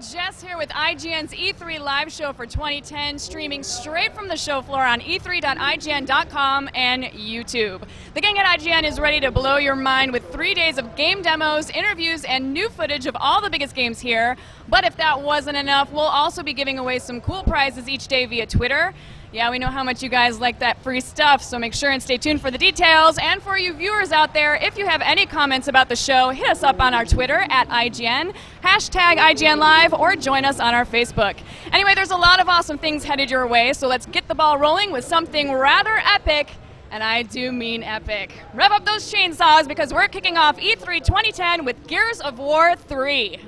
Jess here with IGN's E3 live show for 2010, streaming straight from the show floor on e3.ign.com and YouTube. The gang at IGN is ready to blow your mind with 3 days of game demos, interviews, and new footage of all the biggest games here. But if that wasn't enough, we'll also be giving away some cool prizes each day via Twitter. Yeah, we know how much you guys like that free stuff, so make sure and stay tuned for the details. And for you viewers out there, if you have any comments about the show, hit us up on our Twitter at IGN, hashtag IGN Live, or join us on our Facebook. Anyway, there's a lot of awesome things headed your way, so let's get the ball rolling with something rather epic, and I do mean epic. Rev up those chainsaws because we're kicking off E3 2010 with Gears of War 3.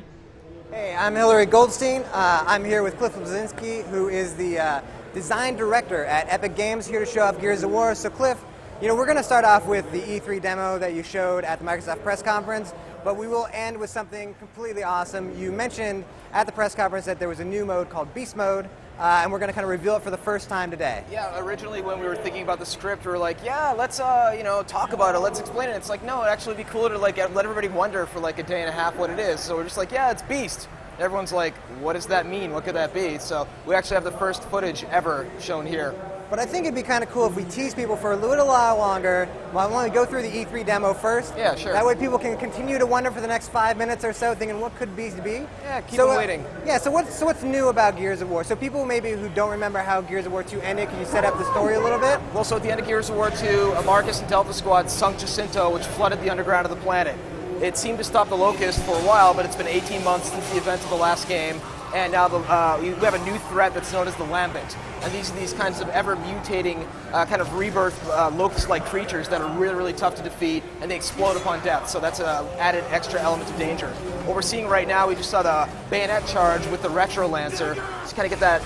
Hey, I'm Hillary Goldstein. I'm here with Cliff Bleszinski, who is the design director at Epic Games, here to show off Gears of War. So Cliff, you know, we're going to start off with the E3 demo that you showed at the Microsoft press conference, but we will end with something completely awesome. You mentioned at the press conference that there was a new mode called Beast Mode, and we're going to kind of reveal it for the first time today. Yeah, originally when we were thinking about the script, we were like, yeah, let's you know, talk about it, let's explain it. It's like, no, it'd actually be cooler to like let everybody wonder for like a day and a half what it is. So we're just like, yeah, it's Beast. Everyone's like, what does that mean? What could that be? So we actually have the first footage ever shown here. But I think it'd be kind of cool if we tease people for a little while longer. Well, I want to go through the E3 demo first. Yeah, sure. That way people can continue to wonder for the next 5 minutes or so, thinking what could Beast be? Yeah, keep them waiting. Yeah, so what's new about Gears of War? So people maybe who don't remember how Gears of War 2 ended, can you set up the story a little bit? Well, so at the end of Gears of War 2, Marcus and Delta Squad sunk Jacinto, which flooded the underground of the planet. It seemed to stop the Locust for a while, but it's been 18 months since the event of the last game, and now we have a new threat that's known as the Lambent. And these are these kinds of ever-mutating, kind of rebirth Locust-like creatures that are really, really tough to defeat, and they explode upon death, so that's an added extra element of danger. What we're seeing right now, we just saw the bayonet charge with the Retro Lancer, just kind of get that,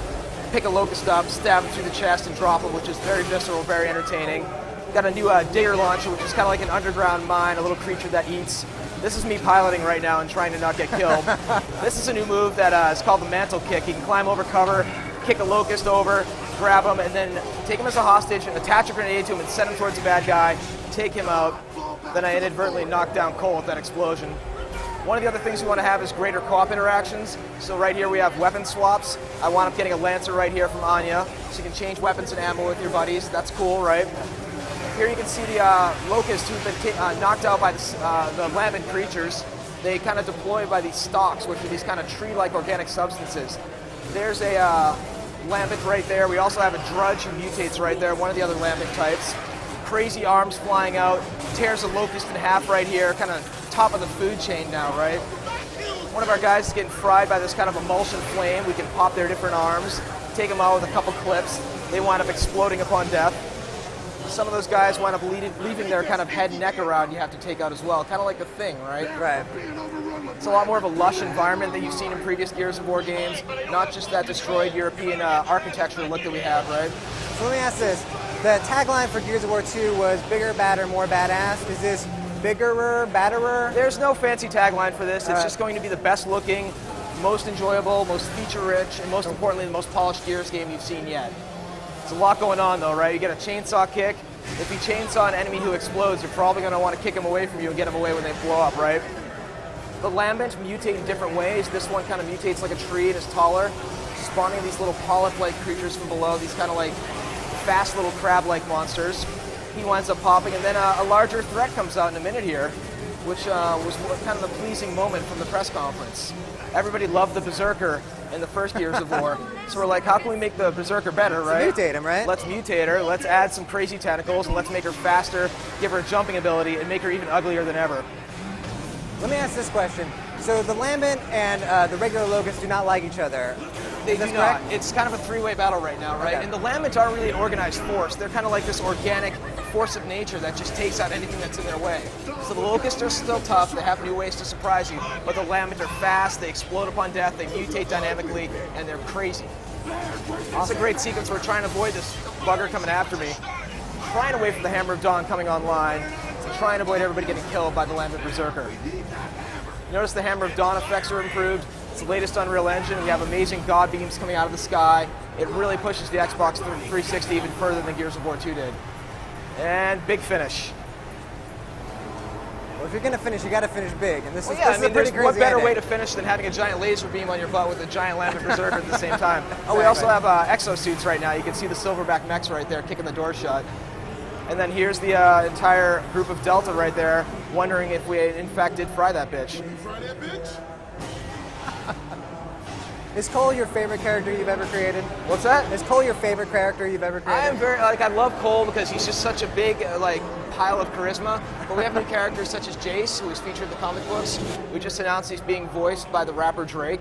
pick a Locust up, stab him through the chest and drop him, which is very visceral, very entertaining. Got a new Digger Launcher, which is kind of like an underground mine, a little creature that eats. This is me piloting right now and trying to not get killed. This is a new move that is called the Mantle Kick. You can climb over cover, kick a Locust over, grab him, and then take him as a hostage, attach a grenade to him, and send him towards a bad guy, take him out. Then I inadvertently knocked down Cole with that explosion. One of the other things we want to have is greater co-op interactions. So right here we have weapon swaps. I wound up getting a Lancer right here from Anya, so you can change weapons and ammo with your buddies. That's cool, right? Here you can see the Locusts who've been knocked out by the Lambent creatures. They kind of deploy by these stalks, which are these kind of tree-like organic substances. There's a Lambent right there. We also have a Drudge who mutates right there, one of the other Lambent types. Crazy arms flying out, tears a Locust in half right here, kind of top of the food chain now, right? One of our guys is getting fried by this kind of emulsion flame. We can pop their different arms, take them out with a couple clips. They wind up exploding upon death. Some of those guys wind up leaving their kind of head and neck around you have to take out as well, kind of like The Thing, right? Right. It's a lot more of a lush environment that you've seen in previous Gears of War games, not just that destroyed European architecture look that we have, right? So let me ask this. The tagline for Gears of War 2 was bigger, badder, more badass. Is this biggerer, badderer? There's no fancy tagline for this. It's just going to be the best looking, most enjoyable, most feature rich, and most importantly, the most polished Gears game you've seen yet. There's a lot going on though, right? You get a chainsaw kick. If you chainsaw an enemy who explodes, you're probably going to want to kick him away from you and get him away when they blow up, right? The Lambent mutate in different ways. This one kind of mutates like a tree and is taller, spawning these little polyp-like creatures from below, these kind of like fast little crab-like monsters. He winds up popping, and then a larger threat comes out in a minute here, which was kind of the pleasing moment from the press conference. Everybody loved the Berserker in the first Gears of War, so we're like, how can we make the Berserker better, right? Let's mutate him, right? Let's mutate her, let's add some crazy tentacles, and let's make her faster, give her a jumping ability, and make her even uglier than ever. Let me ask this question. So the Lambent and the regular Locust do not like each other. They do not. It's kind of a three-way battle right now, right? Okay. And the Lambent aren't really an organized force. They're kind of like this organic force of nature that just takes out anything that's in their way. So the Locusts are still tough. They have new ways to surprise you. But the Lambent are fast. They explode upon death. They mutate dynamically, and they're crazy. That's a great sequence. We're trying to avoid this bugger coming after me. Trying to wait for the Hammer of Dawn coming online. And trying to avoid everybody getting killed by the Lambent Berserker. Notice the Hammer of Dawn effects are improved. It's the latest Unreal Engine. We have amazing God beams coming out of the sky. It really pushes the Xbox 360 even further than Gears of War 2 did. And big finish. Well, if you're gonna finish, you gotta finish big, and this Well, is yeah, this I is mean, a pretty there's what crazy better ending. way to finish than having a giant laser beam on your butt with a giant Lambent Berserker at the same time. Oh, we also have exosuits right now. You can see the silverback mechs right there kicking the door shut. And then here's the entire group of Delta right there, wondering if we in fact did fry that bitch. Fry that bitch? Is Cole your favorite character you've ever created? What's that? Is Cole your favorite character you've ever created? I am very, I love Cole because he's just such a big, pile of charisma. But we have new characters such as Jace, who is featured in the comic books. We just announced he's being voiced by the rapper Drake.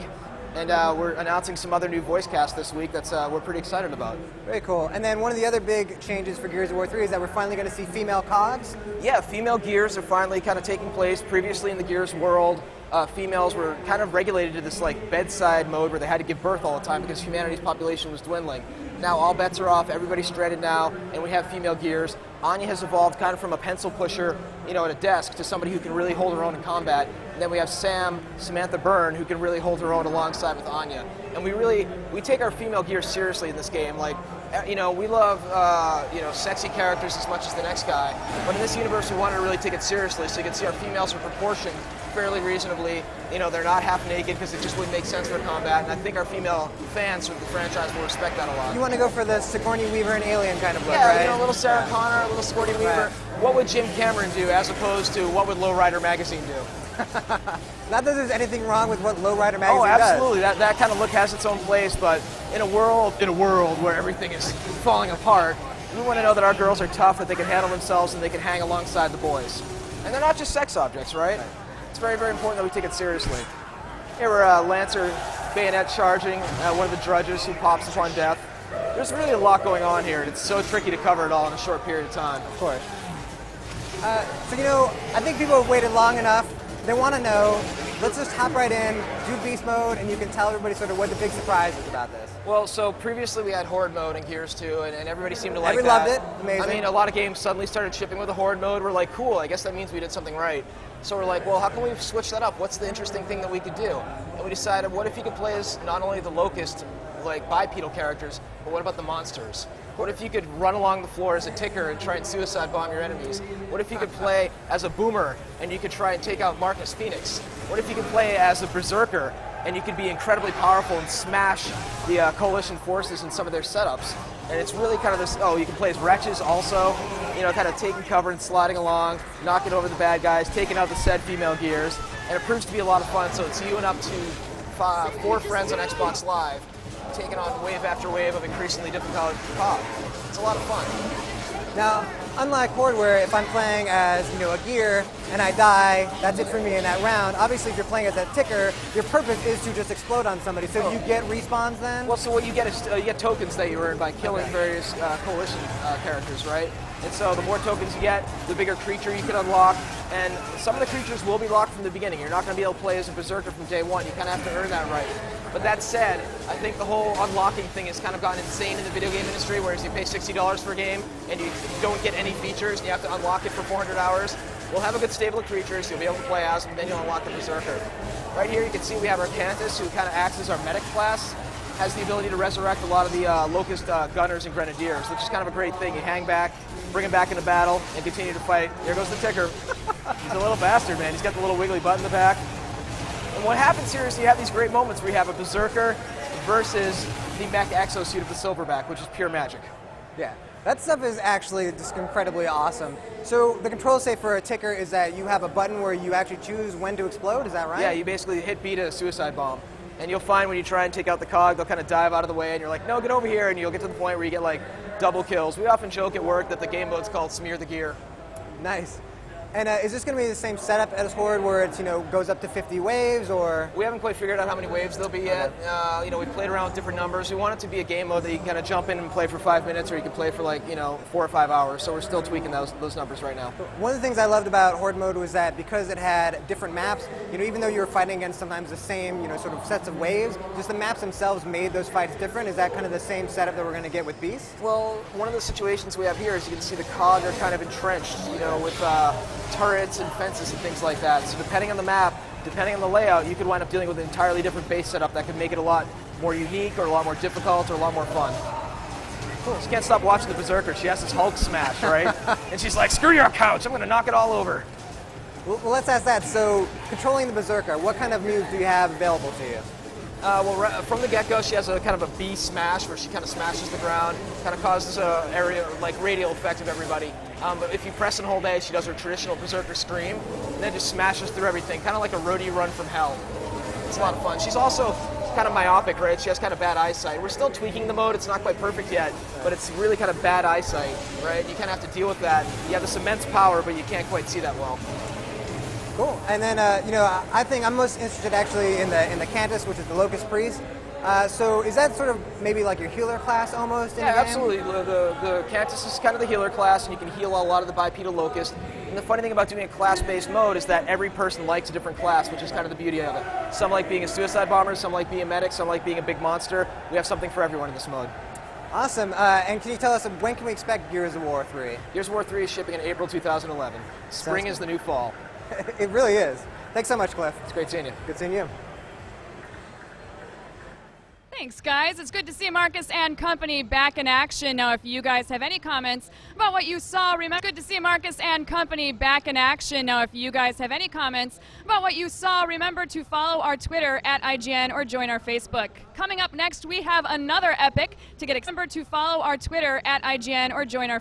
And we're announcing some other new voice cast this week that's we're pretty excited about. Very cool. And then one of the other big changes for Gears of War 3 is that we're finally going to see female cogs. Yeah, female Gears are finally kind of taking place. Previously in the Gears world, females were kind of regulated to this bedside mode where they had to give birth all the time because humanity's population was dwindling. Now all bets are off, everybody's stranded now, and we have female Gears. Anya has evolved kind of from a pencil pusher, at a desk to somebody who can really hold her own in combat. And then we have Samantha Byrne, who can really hold her own alongside with Anya. And we take our female Gears seriously in this game. We love, sexy characters as much as the next guy. But in this universe, we wanted to really take it seriously. So you can see our females are proportioned fairly reasonably. They're not half naked because it just wouldn't make sense for combat. And I think our female fans of the franchise will respect that a lot. You want to go for the Sigourney Weaver and Alien kind of look, Yeah, right? a little Sarah Connor, a little Sigourney Weaver. Right. What would Jim Cameron do as opposed to what would Lowrider Magazine do? Not that there's anything wrong with what Lowrider Magazine Oh, does. absolutely. That kind of look has its own place, but in a world where everything is falling apart, we want to know that our girls are tough, that they can handle themselves, and they can hang alongside the boys. And they're not just sex objects, right? It's very, very important that we take it seriously. Here we're Lancer bayonet charging one of the drudges who pops upon death. There's really a lot going on here, and it's so tricky to cover it all in a short period of time. Of course. I think people have waited long enough. They want to know. Let's just hop right in, do beast mode, and you can tell everybody sort of what the big surprise is about this. Well, so previously we had Horde mode in Gears 2, and everybody seemed to like that. Everybody loved it. Amazing. I mean, a lot of games suddenly started shipping with the Horde mode. We're like, cool, I guess that means we did something right. So we're like, well, how can we switch that up? What's the interesting thing that we could do? And we decided, what if you could play as not only the Locust, bipedal characters, but what about the monsters? What if you could run along the floor as a ticker and try and suicide bomb your enemies? What if you could play as a boomer and you could try and take out Marcus Phoenix? What if you could play as a berserker and you could be incredibly powerful and smash the Coalition forces in some of their setups? And it's really kind of this, you can play as wretches also, kind of taking cover and sliding along, knocking over the bad guys, taking out the said female Gears. And it proves to be a lot of fun, so it's you and up to 4 friends on Xbox Live, taking on wave after wave of increasingly difficult COD. It's a lot of fun. Now, unlike Horde, where if I'm playing as a gear and I die, that's it for me in that round. Obviously, if you're playing as a ticker, your purpose is to just explode on somebody. So you get respawns then? Well, so what you get is you get tokens that you earn by killing various Coalition characters, right? And so the more tokens you get, the bigger creature you can unlock. And some of the creatures will be locked from the beginning. You're not going to be able to play as a berserker from day one. You kind of have to earn that right. But that said, I think the whole unlocking thing has kind of gotten insane in the video game industry, whereas you pay $60 for a game and you don't get any features and you have to unlock it for 400 hours. We'll have a good stable of creatures you'll be able to play as, and then you'll unlock the berserker. Right here you can see we have our Cantus, who kind of acts as our medic class, has the ability to resurrect a lot of the Locust gunners and grenadiers, which is kind of a great thing. You hang back, bring them back into battle, and continue to fight. There goes the ticker. He's a little bastard, man. He's got the little wiggly butt in the back. And what happens here is you have these great moments where you have a berserker versus the mech exosuit of the Silverback, which is pure magic. Yeah, that stuff is actually just incredibly awesome. So the control say for a ticker is that you have a button where you actually choose when to explode, is that right? Yeah, you basically hit B to suicide bomb. And you'll find when you try and take out the cog, they'll kind of dive out of the way, and you're like, no, get over here, and you'll get to the point where you get double kills. We often joke at work that the game mode's called Smear the Gear. Nice. And is this going to be the same setup as Horde, where it's goes up to 50 waves, or? We haven't quite figured out how many waves there'll be yet. We've played around with different numbers. We want it to be a game mode that you can kind of jump in and play for 5 minutes, or you can play for 4 or 5 hours. So we're still tweaking those numbers right now. One of the things I loved about Horde mode was that because it had different maps, even though you were fighting against sometimes the same, sort of sets of waves, just the maps themselves made those fights different. Is that kind of the same setup that we're going to get with Beast? Well, one of the situations we have here is you can see the cog are kind of entrenched, with turrets and fences and things like that. So depending on the map, depending on the layout, you could wind up dealing with an entirely different base setup that could make it a lot more unique or a lot more difficult or a lot more fun. Cool. She can't stop watching the Berserker. She has this Hulk smash, right? And she's like, screw your couch, I'm going to knock it all over. Well, let's ask that. So, controlling the Berserker, what kind of moves do you have available to you? From the get-go, she has a kind of a B smash where she kind of smashes the ground, kind of causes a area like radial effect of everybody. But if you press and hold A, she does her traditional Berserker Scream, and then just smashes through everything, kind of like a roadie run from hell. It's a lot of fun. She's also kind of myopic, right? She has kind of bad eyesight. We're still tweaking the mode. It's not quite perfect yet, but it's really kind of bad eyesight, right? You kind of have to deal with that. You have this immense power, but you can't quite see that well. Cool. And then, I think I'm most interested actually in the Cantus, which is the Locust Priest. So is that sort of maybe like your healer class almost? Yeah, absolutely. The Cantus is kind of the healer class, and you can heal a lot of the bipedal Locust. And the funny thing about doing a class-based mode is that every person likes a different class, which is kind of the beauty of it. Some like being a suicide bomber, some like being a medic, some like being a big monster. We have something for everyone in this mode. Awesome. And can you tell us when can we expect Gears of War 3? Gears of War 3 is shipping in April 2011. Spring is the new fall. It really is. Thanks so much, Cliff. It's great seeing you. Good seeing you. Thanks, guys. It's good to see Marcus and company back in action. Now, if you guys have any comments about what you saw, remember, good to see Marcus and company back in action. Now, if you guys have any comments about what you saw, remember to follow our Twitter at IGN or join our Facebook. Coming up next, we have another epic to get. Remember to follow our Twitter at IGN or join our